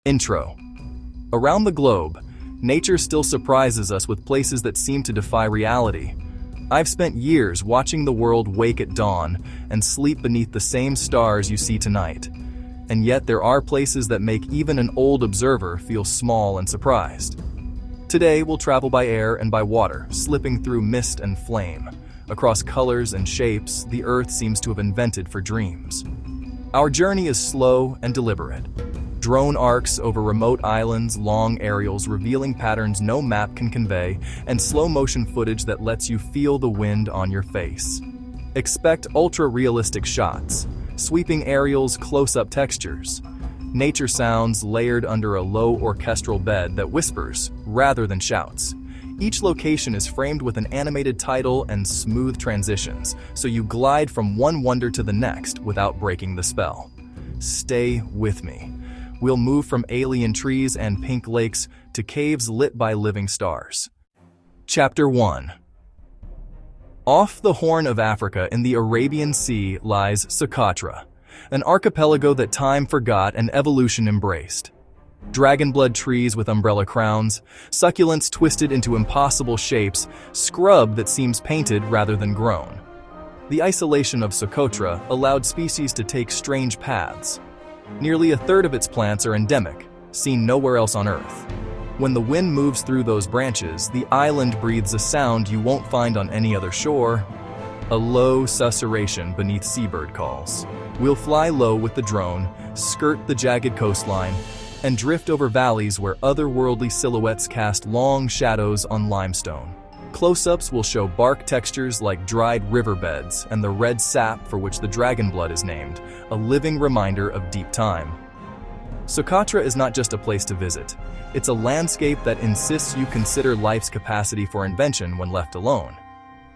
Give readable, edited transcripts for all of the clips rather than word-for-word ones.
Intro. Around the globe, nature still surprises us with places that seem to defy reality. I've spent years watching the world wake at dawn and sleep beneath the same stars you see tonight. And yet there are places that make even an old observer feel small and surprised. Today we'll travel by air and by water, slipping through mist and flame. Across colors and shapes, the earth seems to have invented for dreams. Our journey is slow and deliberate. Drone arcs over remote islands, long aerials revealing patterns no map can convey, and slow-motion footage that lets you feel the wind on your face. Expect ultra-realistic shots, sweeping aerials, close-up textures, nature sounds layered under a low orchestral bed that whispers rather than shouts. Each location is framed with an animated title and smooth transitions, so you glide from one wonder to the next without breaking the spell. Stay with me. We'll move from alien trees and pink lakes to caves lit by living stars. Chapter 1. Off the Horn of Africa in the Arabian Sea lies Socotra, an archipelago that time forgot and evolution embraced. Dragonblood trees with umbrella crowns, succulents twisted into impossible shapes, scrub that seems painted rather than grown. The isolation of Socotra allowed species to take strange paths. Nearly a third of its plants are endemic, seen nowhere else on Earth. When the wind moves through those branches, the island breathes a sound you won't find on any other shore, a low susurration beneath seabird calls. We'll fly low with the drone, skirt the jagged coastline, and drift over valleys where otherworldly silhouettes cast long shadows on limestone. Close-ups will show bark textures like dried riverbeds and the red sap for which the dragonblood is named, a living reminder of deep time. Socotra is not just a place to visit. It's a landscape that insists you consider life's capacity for invention when left alone.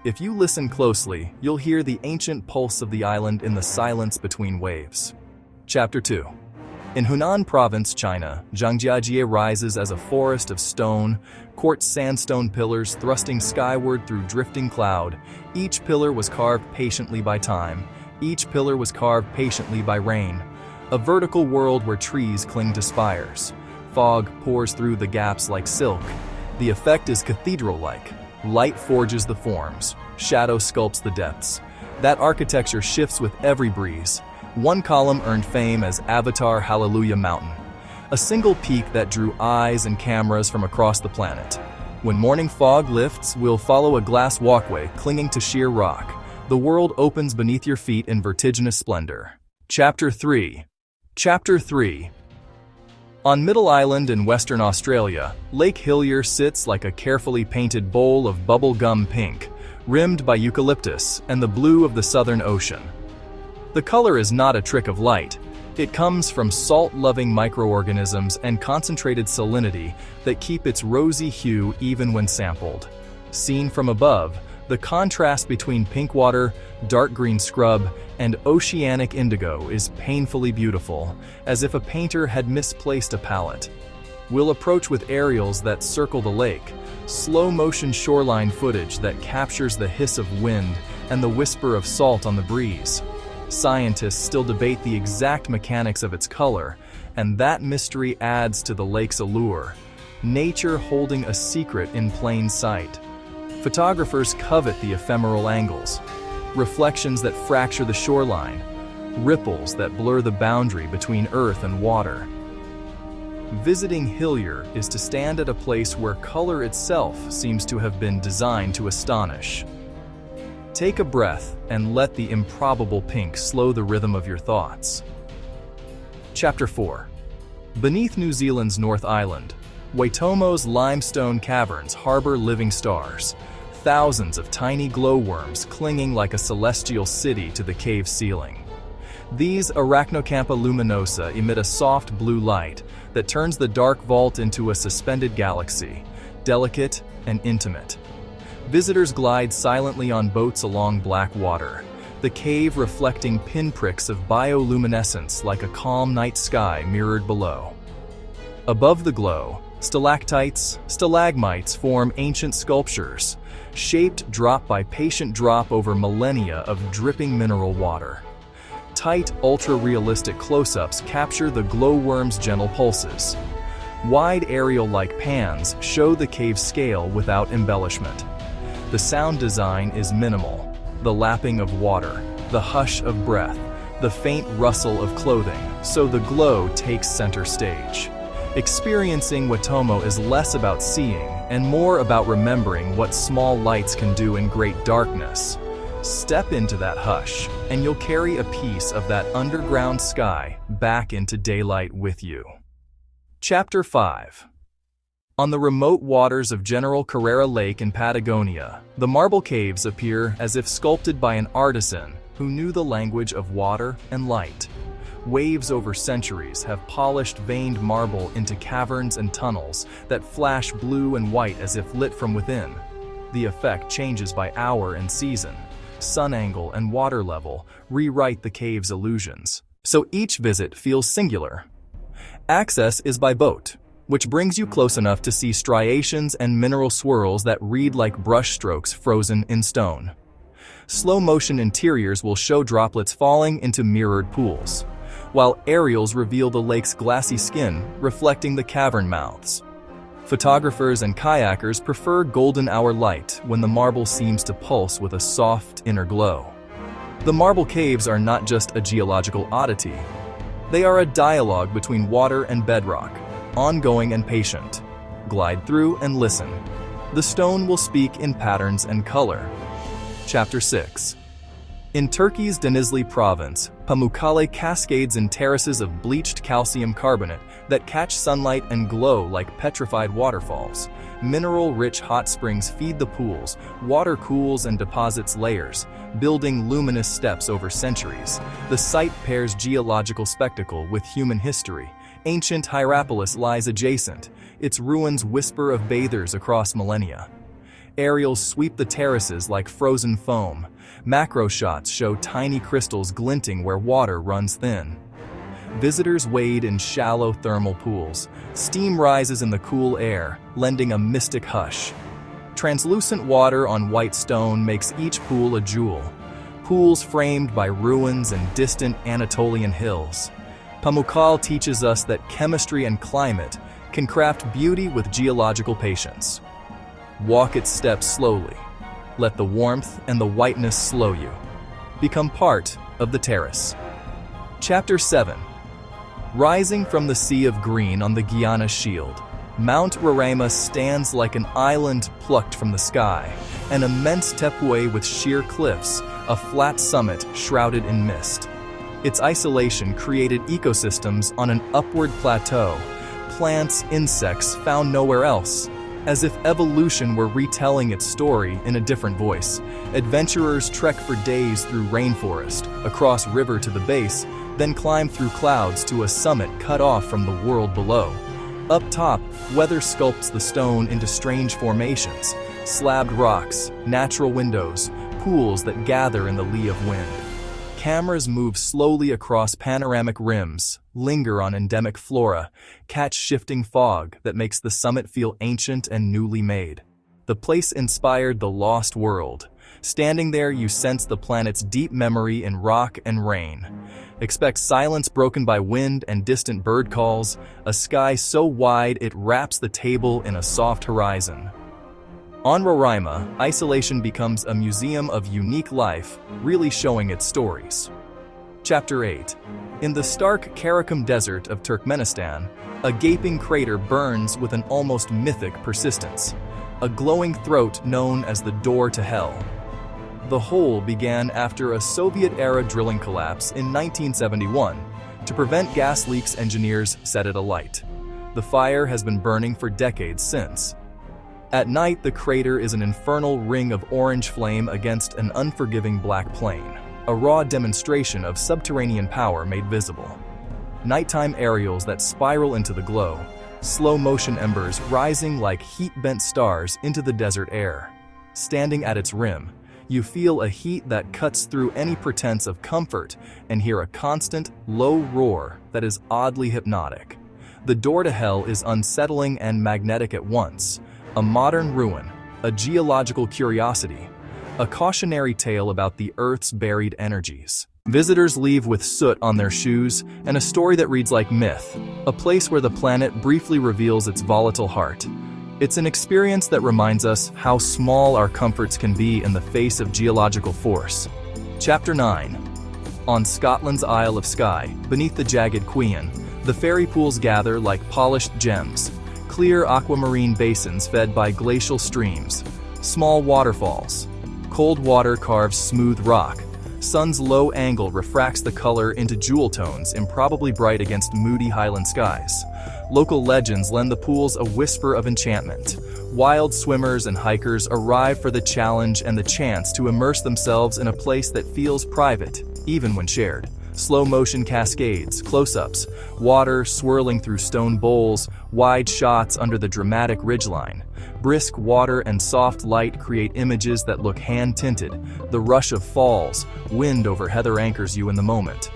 If you listen closely, you'll hear the ancient pulse of the island in the silence between waves. Chapter 2. In Hunan Province, China, Zhangjiajie rises as a forest of stone, quartz sandstone pillars thrusting skyward through drifting cloud. Each pillar was carved patiently by time. Each pillar was carved patiently by rain. A vertical world where trees cling to spires. Fog pours through the gaps like silk. The effect is cathedral-like. Light forges the forms. Shadow sculpts the depths. That architecture shifts with every breeze. One column earned fame as Avatar Hallelujah Mountain, a single peak that drew eyes and cameras from across the planet. When morning fog lifts, we'll follow a glass walkway clinging to sheer rock. The world opens beneath your feet in vertiginous splendor. Chapter 3. Chapter 3. On Middle Island in Western Australia, Lake Hillier sits like a carefully painted bowl of bubblegum pink, rimmed by eucalyptus and the blue of the Southern Ocean. The color is not a trick of light. It comes from salt-loving microorganisms and concentrated salinity that keep its rosy hue even when sampled. Seen from above, the contrast between pink water, dark green scrub, and oceanic indigo is painfully beautiful, as if a painter had misplaced a palette. We'll approach with aerials that circle the lake, slow-motion shoreline footage that captures the hiss of wind and the whisper of salt on the breeze. Scientists still debate the exact mechanics of its color, and that mystery adds to the lake's allure. Nature holding a secret in plain sight. Photographers covet the ephemeral angles, reflections that fracture the shoreline, ripples that blur the boundary between earth and water. Visiting Hillier is to stand at a place where color itself seems to have been designed to astonish. Take a breath and let the improbable pink slow the rhythm of your thoughts. Chapter 4. Beneath New Zealand's North Island, Waitomo's limestone caverns harbor living stars, thousands of tiny glowworms clinging like a celestial city to the cave ceiling. These Arachnocampa luminosa emit a soft blue light that turns the dark vault into a suspended galaxy, delicate and intimate. Visitors glide silently on boats along black water, the cave reflecting pinpricks of bioluminescence like a calm night sky mirrored below. Above the glow, stalactites, stalagmites form ancient sculptures, shaped drop by patient drop over millennia of dripping mineral water. Tight, ultra-realistic close-ups capture the glowworm's gentle pulses. Wide aerial-like pans show the cave's scale without embellishment. The sound design is minimal. The lapping of water, the hush of breath, the faint rustle of clothing, so the glow takes center stage. Experiencing Waitomo is less about seeing and more about remembering what small lights can do in great darkness. Step into that hush, and you'll carry a piece of that underground sky back into daylight with you. Chapter 5. On the remote waters of General Carrera Lake in Patagonia, the marble caves appear as if sculpted by an artisan who knew the language of water and light. Waves over centuries have polished veined marble into caverns and tunnels that flash blue and white as if lit from within. The effect changes by hour and season. Sun angle and water level rewrite the cave's illusions, so each visit feels singular. Access is by boat, which brings you close enough to see striations and mineral swirls that read like brushstrokes frozen in stone. Slow-motion interiors will show droplets falling into mirrored pools, while aerials reveal the lake's glassy skin reflecting the cavern mouths. Photographers and kayakers prefer golden hour light when the marble seems to pulse with a soft inner glow. The marble caves are not just a geological oddity. They are a dialogue between water and bedrock, ongoing and patient. Glide through and listen. The stone will speak in patterns and color. Chapter 6. In Turkey's Denizli province, Pamukkale cascades in terraces of bleached calcium carbonate that catch sunlight and glow like petrified waterfalls. Mineral-rich hot springs feed the pools, water cools and deposits layers, building luminous steps over centuries. The site pairs geological spectacle with human history. Ancient Hierapolis lies adjacent, its ruins whisper of bathers across millennia. Aerials sweep the terraces like frozen foam. Macro shots show tiny crystals glinting where water runs thin. Visitors wade in shallow thermal pools. Steam rises in the cool air, lending a mystic hush. Translucent water on white stone makes each pool a jewel. Pools framed by ruins and distant Anatolian hills. Pamukkale teaches us that chemistry and climate can craft beauty with geological patience. Walk its steps slowly. Let the warmth and the whiteness slow you. Become part of the terrace. Chapter 7. Rising from the sea of green on the Guiana Shield, Mount Roraima stands like an island plucked from the sky, an immense tepue with sheer cliffs, a flat summit shrouded in mist. Its isolation created ecosystems on an upward plateau, plants, insects found nowhere else. As if evolution were retelling its story in a different voice, adventurers trek for days through rainforest, across river to the base, then climb through clouds to a summit cut off from the world below. Up top, weather sculpts the stone into strange formations, slabbed rocks, natural windows, pools that gather in the lee of wind. Cameras move slowly across panoramic rims, linger on endemic flora, catch shifting fog that makes the summit feel ancient and newly made. The place inspired the lost world. Standing there, you sense the planet's deep memory in rock and rain. Expect silence broken by wind and distant bird calls, a sky so wide it wraps the table in a soft horizon. On Roraima, isolation becomes a museum of unique life, really showing its stories. Chapter 8. In the stark Karakum Desert of Turkmenistan, a gaping crater burns with an almost mythic persistence, a glowing throat known as the door to hell. The hole began after a Soviet-era drilling collapse in 1971. To prevent gas leaks, engineers set it alight. The fire has been burning for decades since. At night, the crater is an infernal ring of orange flame against an unforgiving black plain, a raw demonstration of subterranean power made visible. Nighttime aerials that spiral into the glow, slow-motion embers rising like heat-bent stars into the desert air. Standing at its rim, you feel a heat that cuts through any pretense of comfort and hear a constant, low roar that is oddly hypnotic. The door to hell is unsettling and magnetic at once, a modern ruin, a geological curiosity, a cautionary tale about the Earth's buried energies. Visitors leave with soot on their shoes and a story that reads like myth, a place where the planet briefly reveals its volatile heart. It's an experience that reminds us how small our comforts can be in the face of geological force. Chapter 9. On Scotland's Isle of Skye, beneath the jagged Queen, the fairy pools gather like polished gems, clear aquamarine basins fed by glacial streams, small waterfalls. Cold water carves smooth rock. Sun's low angle refracts the color into jewel tones improbably bright against moody highland skies. Local legends lend the pools a whisper of enchantment. Wild swimmers and hikers arrive for the challenge and the chance to immerse themselves in a place that feels private, even when shared. Slow-motion cascades, close-ups, water swirling through stone bowls, wide shots under the dramatic ridgeline. Brisk water and soft light create images that look hand-tinted. The rush of falls, wind over heather anchors you in the moment.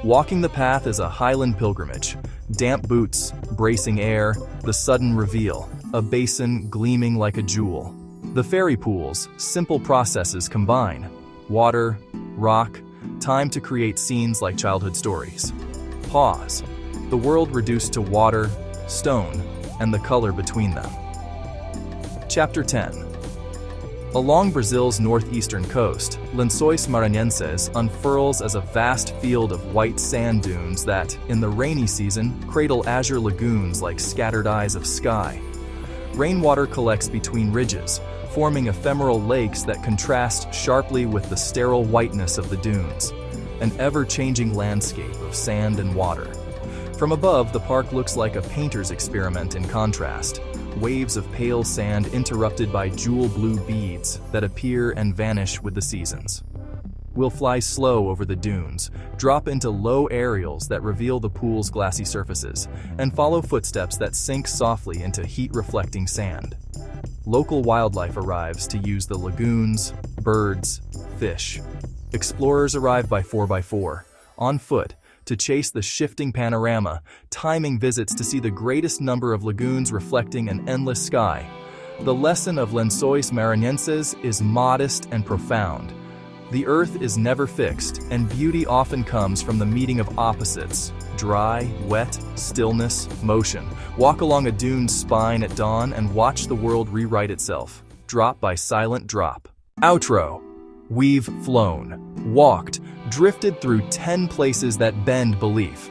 Walking the path is a highland pilgrimage. Damp boots, bracing air, the sudden reveal, a basin gleaming like a jewel. The fairy pools, simple processes combine. Water, rock, time to create scenes like childhood stories. Pause. The world reduced to water, stone, and the color between them. Chapter 10. Along Brazil's northeastern coast, Lencois Maranhenses unfurls as a vast field of white sand dunes that, in the rainy season, cradle azure lagoons like scattered eyes of sky. Rainwater collects between ridges, forming ephemeral lakes that contrast sharply with the sterile whiteness of the dunes, an ever-changing landscape of sand and water. From above, the park looks like a painter's experiment in contrast. Waves of pale sand interrupted by jewel-blue beads that appear and vanish with the seasons. We'll fly slow over the dunes, drop into low aerials that reveal the pool's glassy surfaces, and follow footsteps that sink softly into heat-reflecting sand. Local wildlife arrives to use the lagoons, birds, fish. Explorers arrive by 4x4, on foot, to chase the shifting panorama, timing visits to see the greatest number of lagoons reflecting an endless sky. The lesson of Lencois Maranhenses is modest and profound. The earth is never fixed, and beauty often comes from the meeting of opposites: dry, wet, stillness, motion. Walk along a dune's spine at dawn and watch the world rewrite itself, drop by silent drop. Outro. We've flown, walked, drifted through 10 places that bend belief.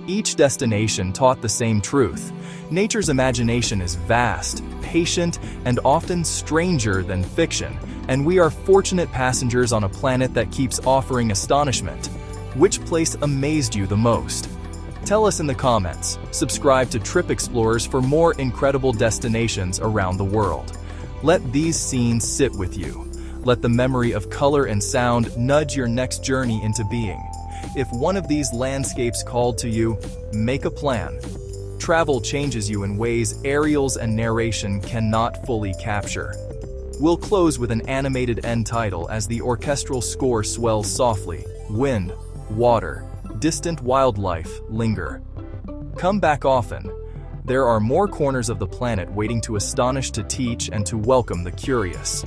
Each destination taught the same truth. Nature's imagination is vast, patient, and often stranger than fiction, and we are fortunate passengers on a planet that keeps offering astonishment. Which place amazed you the most? Tell us in the comments. Subscribe to Trip Explorers for more incredible destinations around the world. Let these scenes sit with you. Let the memory of color and sound nudge your next journey into being. If one of these landscapes called to you, make a plan. Travel changes you in ways aerials and narration cannot fully capture. We'll close with an animated end title as the orchestral score swells softly. Wind, water, distant wildlife linger. Come back often. There are more corners of the planet waiting to astonish, to teach, and to welcome the curious.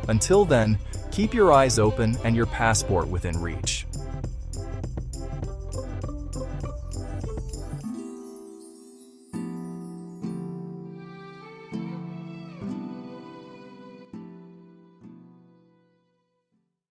Until then, keep your eyes open and your passport within reach.